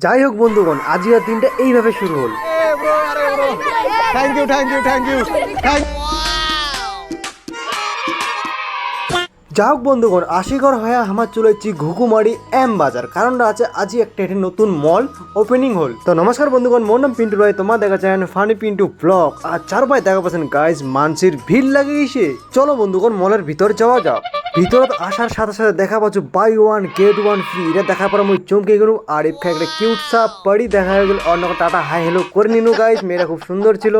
যাই হোক বন্ধুগণ, আজকের দিনটা এইভাবে শুরু হল। Thank you thank you thank you যা হোক বন্ধুগণ, আশিগর হয়ে আমার চলেছি ঘুঘুমারি এম বাজার। কারণটা আছে আজই একটা নতুন মল ওপেনিং হল। তো নমস্কার বন্ধুগণ, মোর নাম পিন্টু রায়, তোমার দেখা চান ফানি পিন্টু ব্লগ। আর চারপাই দেখা পাচ্ছেন গাইজ মানসির ভিড় লাগে গেছে। চলো বন্ধুগণ মলের ভিতর যাওয়া যাক। ভিতরত আসার সাথে সাথে দেখা পাচ্ছ buy one get one free. এটা দেখা পর মুই চমকে গেল। আর এখানে একটা কিউট সা পড়ি দেখা হয়ে গেল। অন্য টাটা হাই হ্যালো করে নিনু গাইজ, মেয়েরা খুব সুন্দর ছিল।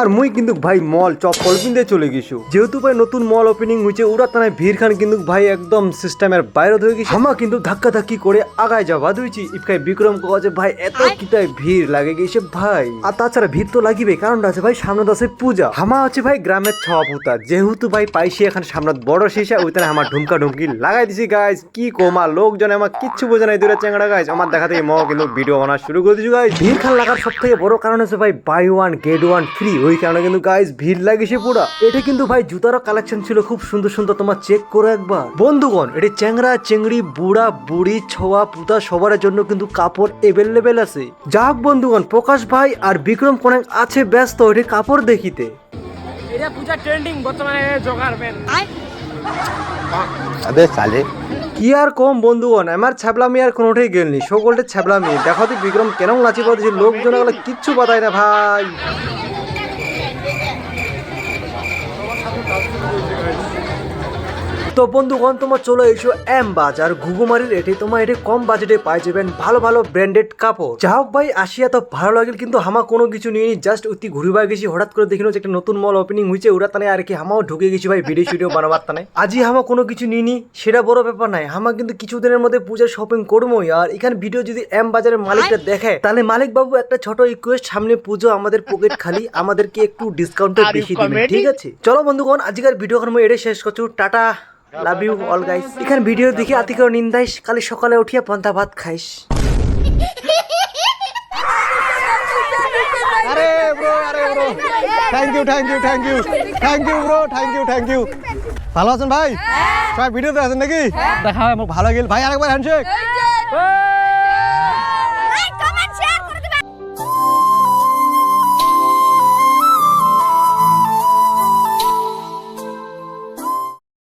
আর মুই কিন্তু ভাই মল চপ্পল কিনতে চলে গেছি, যেহেতু ভাই নতুন মল ওপেনিং হয়েছে। ওরা তাই ভিড় খান কিন্তু ভাই একদম সিস্টেমের বাইরে হয়ে গেছে। আমা কিন্তু ধাক্কা ধাক্কি করে আগায় যাওয়া দিয়েছি। ইফকাই বিক্রম কাজে ভাই এত কিটাই ভিড় লাগে গেছে ভাই। আর তাছাড়া ভিড় তো লাগিবে, কারণটা আছে ভাই সামনে আছে পূজা। হামা হচ্ছে ভাই গ্রামের ছপুতা, যেহেতু ভাই পাইছি এখন সামনে বড় শিশা, ওই তাই আমার ঢুমকা ঢুমকি লাগাই দিছি গাইজ। কি কোমা লোকজন আমার কিচ্ছু বোঝে নাই, দূরে চেংড়া গাইজ। আমার দেখা থেকে মো কিন্তু ভিডিও বানা শুরু করে দিছি গাইজ। ভিড় খান লাগার সব থেকে বড় কারণ আছে ভাই buy one get one free. ওই কারণে কিন্তু গাইজ ভিড় লাগিছে পুরা। এটা কিন্তু ভাই জুতারও কালেকশন ছিল খুব সুন্দর সুন্দর, তোমার চেক করো একবার বন্ধুগণ। এটি চেংড়া চেংড়ি বুড়া বুড়ি ছোয়া পুতা সবার জন্য কিন্তু কাপড় এভেলেবেল আছে। যা হোক বন্ধুগণ, প্রকাশ ভাই আর বিক্রম কোন আছে ব্যস্ত এটি কাপড় দেখিতে। এটা পূজা ট্রেন্ডিং বর্তমানে জোগাড় মেন। আবে সালে কি আর কম বন্ধুগণ, আমার ছ্যাবলামি আর কোনোটাই গেলনি। সকলটা ছ্যাবলামি দেখো তো বিক্রম কেন নাচি পাচ্ছে, লোকজন কিচ্ছু বাতায় না ভাই। তো বন্ধুগণ তোমার চলে এসো এম বাজার ঘুঘুমারির। এটি তোমার এটি কম বাজেটে পাই যাবেন ভালো ভালো ব্র্যান্ডেড কাপড়। যা হোক ভাই আসিয়া তো ভালো লাগেল, কিন্তু হামা কোনো কিছু নিয়ে জাস্ট অতি ঘুরিবার গেছি। হঠাৎ করে দেখিল যে একটা নতুন মল ওপেনিং হয়েছে, ওরা তানে আর কি হামাও ঢুকে গেছি ভাই ভিডিও শিডিও বানাবার তানে। আজই হামা কোনো কিছু নিইনি, সেটা বড় ব্যাপার নাই। হামা কিন্তু কিছুদিনের মধ্যে পূজার শপিং করবোই। আর এখানে ভিডিও যদি এম বাজারের মালিকটা দেখে, তাহলে মালিক বাবু একটা ছোট রিকোয়েস্ট, সামনে পুজো, আমাদের পকেট খালি, আমাদেরকে একটু ডিসকাউন্ট বেশি দিবেন, ঠিক আছে? চলো বন্ধুগণ আজকের ভিডিও এখন এটা শেষ করছো। টাটা, লাভ ইউ অল গাইস। এখানে ভিডিও দেখি আতি করে নিন্দাইস, কালি সকালে উঠিয়া পন্থা ভাত খাইস। আরে bro thank you thank you thank you thank you bro thank you. ভালো আছেন ভাই? সবাই ভিডিওতে আছেন নাকি? দেখা হয়, আমার ভালো গেল ভাই। আরেকবার হ্যান্ডশেক।